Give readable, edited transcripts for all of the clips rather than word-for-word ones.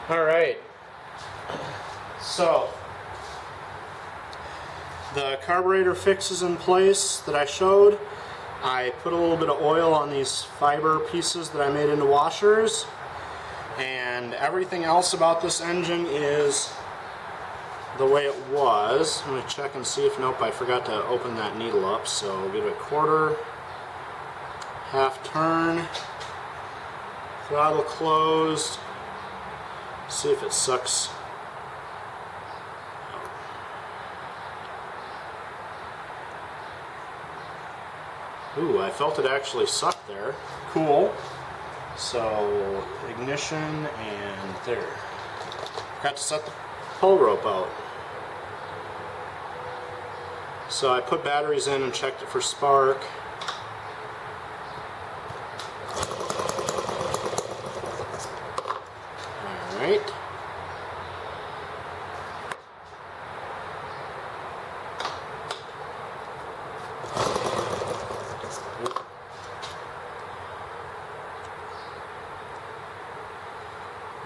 All right. So the carburetor fix is in place that I showed. I put a little bit of oil on these fiber pieces that I made into washers, and everything else about this engine is the way it was. I'm going to check and see if, nope, I forgot to open that needle up, so give it a quarter, half turn, throttle closed, see if it sucks. Ooh, I felt it actually suck there. Cool. So, ignition, and there. Forgot to set the pull rope out. So I put batteries in and checked it for spark. Alright.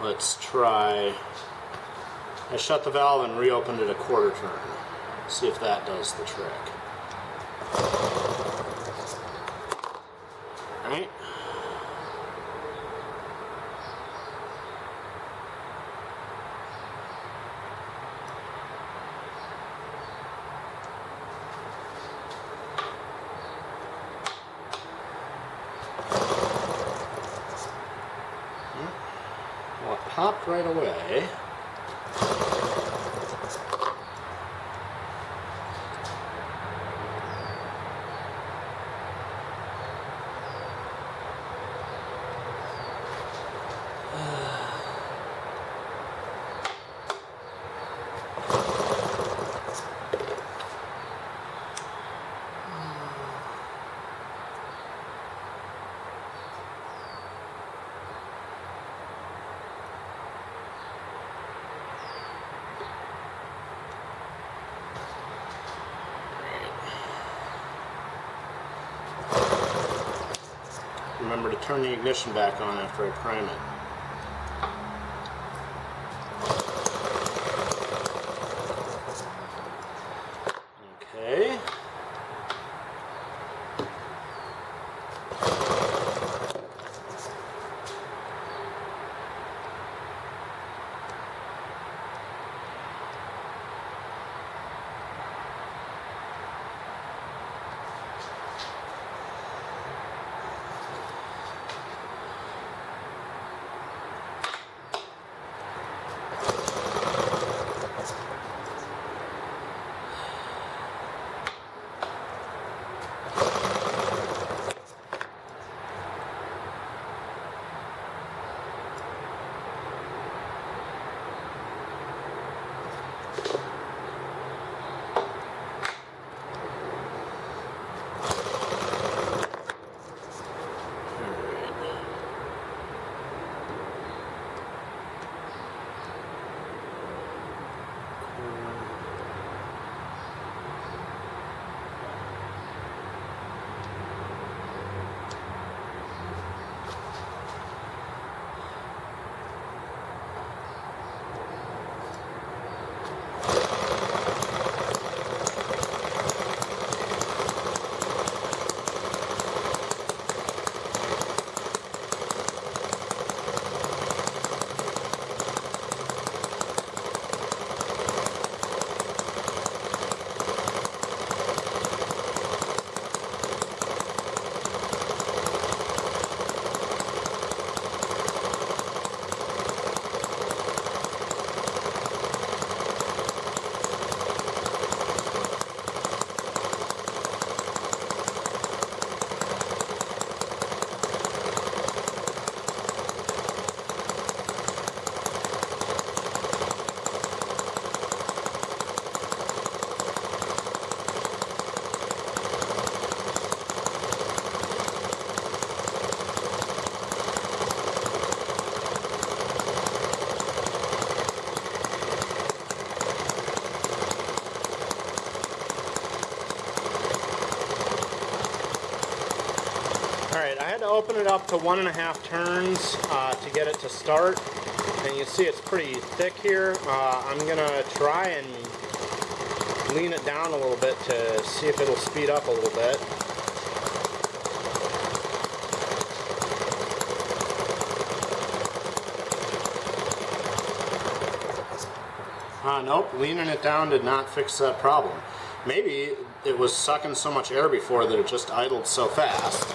Let's try. I shut the valve and reopened it a quarter turn. See if that does the trick. Alright. Well, it popped right away. Remember to turn the ignition back on after I prime it. Okay. open it up to 1.5 turns to get it to start. And you see it's pretty thick here. I'm going to try and lean it down a little bit to see if it'll speed up a little bit. Nope, leaning it down did not fix that problem. Maybe it was sucking so much air before that it just idled so fast.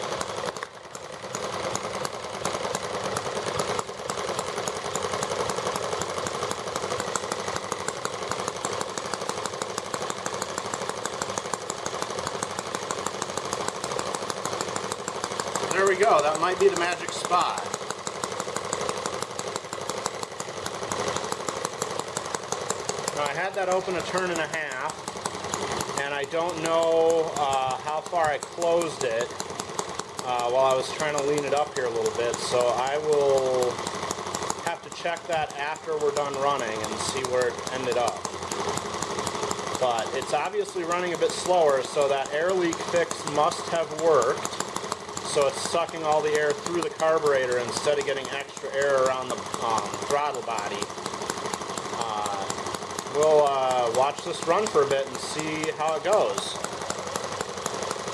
There we go, that might be the magic spot. Now, I had that open 1.5 turns, and I don't know how far I closed it while I was trying to lean it up here a little bit, so I will have to check that after we're done running and see where it ended up. But it's obviously running a bit slower, so that air leak fix must have worked. So it's sucking all the air through the carburetor instead of getting extra air around the throttle body. We'll watch this run for a bit and see how it goes.